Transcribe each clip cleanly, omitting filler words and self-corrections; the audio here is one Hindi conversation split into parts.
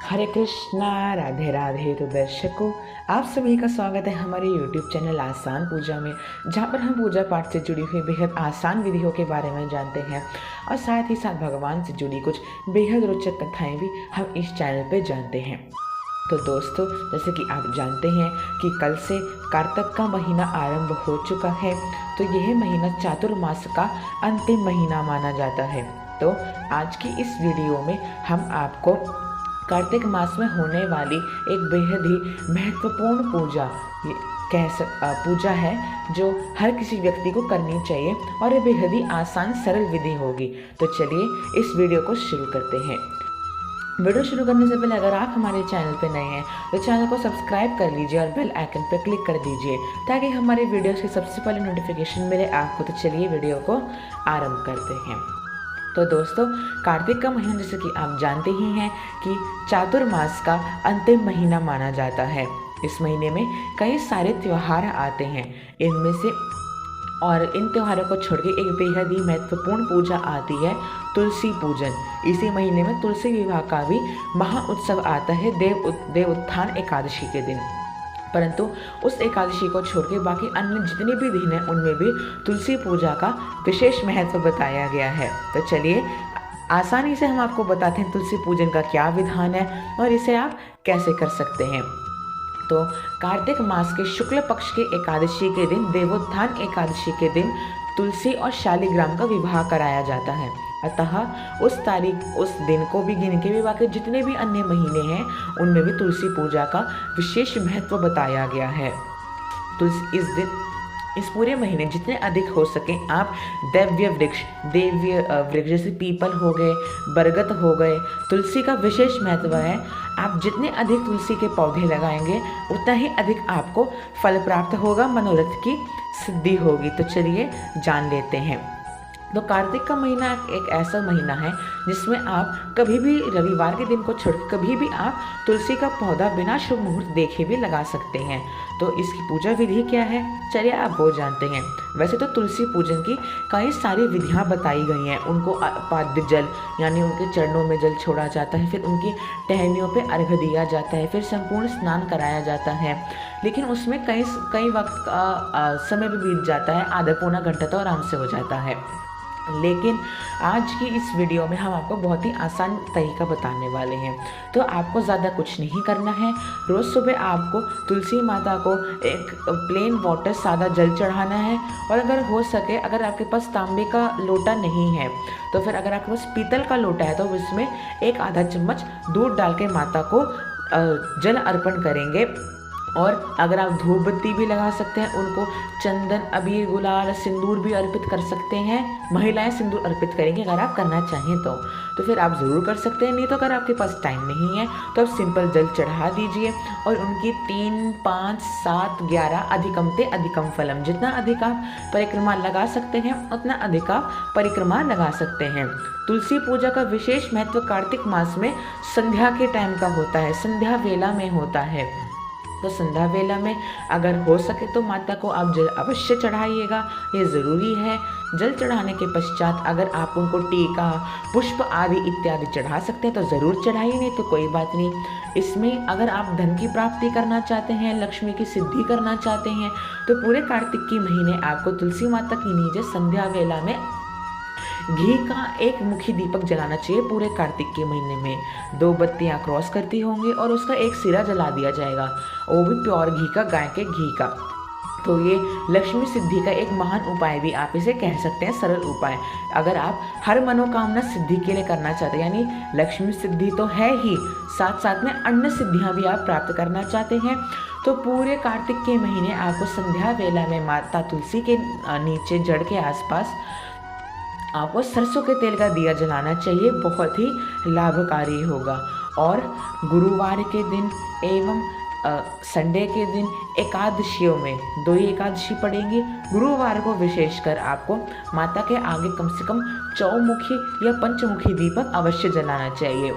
हरे कृष्णा, राधे राधे। तो दर्शकों, आप सभी का स्वागत है हमारे YouTube चैनल आसान पूजा में, जहाँ पर हम पूजा पाठ से जुड़ी हुई बेहद आसान विधियों के बारे में जानते हैं और साथ ही साथ भगवान से जुड़ी कुछ बेहद रोचक कथाएं भी हम इस चैनल पे जानते हैं। तो दोस्तों, जैसे कि आप जानते हैं कि कल से कार्तिक का महीना आरंभ हो चुका है, तो यह महीना चातुर्मास का अंतिम महीना माना जाता है। तो आज की इस वीडियो में हम आपको कार्तिक मास में होने वाली एक बेहद ही महत्वपूर्ण पूजा है जो हर किसी व्यक्ति को करनी चाहिए और ये बेहद ही आसान सरल विधि होगी। तो चलिए इस वीडियो को शुरू करते हैं। वीडियो शुरू करने से पहले अगर आप हमारे चैनल पर नए हैं तो चैनल को सब्सक्राइब कर लीजिए और बेल आइकन पर क्लिक कर दीजिए ताकि हमारे वीडियोस की सबसे पहले नोटिफिकेशन मिले आपको। तो चलिए वीडियो को आरंभ करते हैं। तो दोस्तों, कार्तिक का महीना जैसे कि आप जानते ही हैं कि चातुर्मास का अंतिम महीना माना जाता है। इस महीने में कई सारे त्योहार आते हैं, इनमें से और इन त्योहारों को छोड़ के एक बेहद ही महत्वपूर्ण पूजा आती है, तुलसी पूजन। इसी महीने में तुलसी विवाह का भी महाउत्सव आता है देव उत्थान एकादशी के दिन। परंतु उस एकादशी को छोड़ के बाकी अन्य जितने भी दिन हैं उनमें भी तुलसी पूजा का विशेष महत्व बताया गया है। तो चलिए आसानी से हम आपको बताते हैं तुलसी पूजन का क्या विधान है और इसे आप कैसे कर सकते हैं। तो कार्तिक मास के शुक्ल पक्ष के एकादशी के दिन, देवोत्थान एकादशी के दिन तुलसी और शालिग्राम का विवाह कराया जाता है। अतः उस दिन को भी गिन के भी बाकी जितने भी अन्य महीने हैं उनमें भी तुलसी पूजा का विशेष महत्व बताया गया है। तुलसी इस पूरे महीने जितने अधिक हो सके आप दैव्य वृक्ष जैसे पीपल हो गए, बरगद हो गए, तुलसी का विशेष महत्व है। आप जितने अधिक तुलसी के पौधे लगाएंगे उतना ही अधिक आपको फल प्राप्त होगा, मनोरथ की सिद्धि होगी। तो चलिए जान लेते हैं। तो कार्तिक का महीना एक ऐसा महीना है जिसमें आप कभी भी रविवार के दिन को छोड़ कभी भी आप तुलसी का पौधा बिना शुभ मुहूर्त देखे भी लगा सकते हैं। तो इसकी पूजा विधि क्या है, चलिए आप वो जानते हैं। वैसे तो तुलसी पूजन की कई सारी विधियां बताई गई हैं। उनको पाद्य जल यानी उनके चरणों में जल छोड़ा जाता है, फिर उनकी टहनियों पे अर्घ्य दिया जाता है, फिर संपूर्ण स्नान कराया जाता है। लेकिन उसमें कई वक्त का समय भी बीत जाता है, आधा पौना घंटा तो आराम से हो जाता है। लेकिन आज की इस वीडियो में हम आपको बहुत ही आसान तरीका बताने वाले हैं। तो आपको ज़्यादा कुछ नहीं करना है। रोज़ सुबह आपको तुलसी माता को एक प्लेन वाटर सादा जल चढ़ाना है, और अगर हो सके, अगर आपके पास तांबे का लोटा नहीं है तो फिर अगर आपके पास पीतल का लोटा है तो उसमें एक आधा चम्मच दूध डाल के माता को जल अर्पण करेंगे। और अगर आप धूप बत्ती भी लगा सकते हैं, उनको चंदन, अबीर, गुलाल, सिंदूर भी अर्पित कर सकते हैं। महिलाएं सिंदूर अर्पित करेंगी अगर आप करना चाहें तो फिर आप ज़रूर कर सकते हैं। नहीं तो अगर आपके पास टाइम नहीं है तो आप सिंपल जल चढ़ा दीजिए और उनकी 3, 5, 7, 11 अधिकमते अधिकम फलम, जितना अधिक आप परिक्रमा लगा सकते हैं उतना अधिक आप परिक्रमा लगा सकते हैं। तुलसी पूजा का विशेष महत्व कार्तिक मास में संध्या के टाइम का होता है, संध्या वेला में होता है। तो संध्या वेला में अगर हो सके तो माता को आप जल अवश्य चढ़ाइएगा, ये ज़रूरी है। जल चढ़ाने के पश्चात अगर आप उनको टीका, पुष्प आदि इत्यादि चढ़ा सकते हैं तो ज़रूर चढ़ाइए, नहीं तो कोई बात नहीं। इसमें अगर आप धन की प्राप्ति करना चाहते हैं, लक्ष्मी की सिद्धि करना चाहते हैं, तो पूरे कार्तिक के महीने आपको तुलसी माता की नीचे संध्या वेला में घी का एक मुखी दीपक जलाना चाहिए। पूरे कार्तिक के महीने में 2 बत्तियां क्रॉस करती होंगी और उसका एक सिरा जला दिया जाएगा, वो भी प्योर घी का, गाय के घी का। तो ये लक्ष्मी सिद्धि का एक महान उपाय भी आप इसे कह सकते हैं, सरल उपाय। अगर आप हर मनोकामना सिद्धि के लिए करना चाहते हैं, यानी लक्ष्मी सिद्धि तो है ही, साथ साथ में अन्य सिद्धियां भी आप प्राप्त करना चाहते हैं, तो पूरे कार्तिक के महीने आपको संध्या वेला में माता तुलसी के नीचे जड़ के आसपास आपको सरसों के तेल का दिया जलाना चाहिए, बहुत ही लाभकारी होगा। और गुरुवार के दिन एवं संडे के दिन एकादशियों में 2 ही एकादशी पड़ेंगी। गुरुवार को विशेषकर आपको माता के आगे कम से कम चौमुखी या पंचमुखी दीपक अवश्य जलाना चाहिए।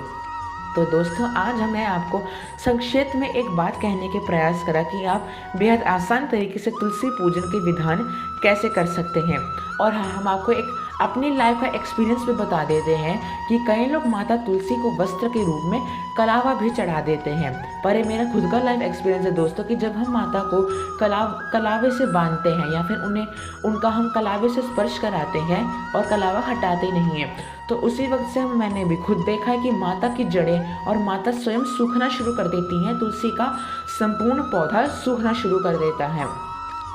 तो दोस्तों, आज हमने आपको संक्षेप में एक बात कहने के प्रयास करा कि आप बेहद आसान तरीके से तुलसी पूजन के विधान कैसे कर सकते हैं, और हम आपको एक अपनी लाइफ का एक्सपीरियंस भी बता देते हैं कि कई लोग माता तुलसी को वस्त्र के रूप में कलावा भी चढ़ा देते हैं। पर ये मेरा खुद का लाइफ एक्सपीरियंस है दोस्तों कि जब हम माता को कलावे से बांधते हैं या फिर उनका हम कलावे से स्पर्श कराते हैं और कलावा हटाते नहीं हैं, तो उसी वक्त से मैंने भी खुद देखा है कि माता की जड़ें और माता स्वयं सूखना शुरू कर देती हैं। तुलसी का संपूर्ण पौधा सूखना शुरू कर देता है।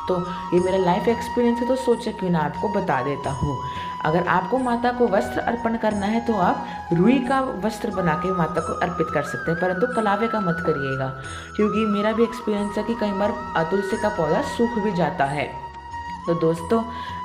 तो ये मेरा लाइफ एक्सपीरियंस है, तो सोचा क्यों ना आपको बता देता हूँ। अगर आपको माता को वस्त्र अर्पण करना है तो आप रुई का वस्त्र बना के माता को अर्पित कर सकते हैं, परंतु कलावे का मत करिएगा, क्योंकि मेरा भी एक्सपीरियंस है कि कई बार तुलसी का पौधा सूख भी जाता है। तो दोस्तों,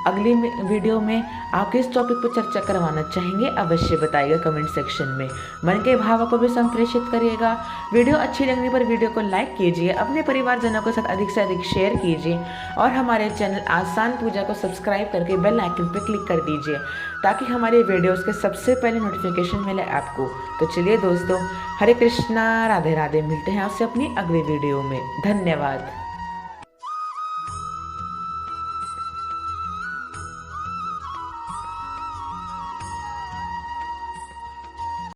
अगली वीडियो में आप किस टॉपिक पर चर्चा करवाना चाहेंगे अवश्य बताइएगा कमेंट सेक्शन में। मन के भावों को भी संप्रेषित करिएगा। वीडियो अच्छी लगने पर वीडियो को लाइक कीजिए, अपने परिवारजनों के साथ अधिक से अधिक शेयर कीजिए और हमारे चैनल आसान पूजा को सब्सक्राइब करके बेल आइकन पर क्लिक कर दीजिए ताकि हमारे वीडियोज़ के सबसे पहले नोटिफिकेशन मिले आपको। तो चलिए दोस्तों, हरे कृष्णा, राधे राधे। मिलते हैं आपसे अपनी अगली वीडियो में। धन्यवाद।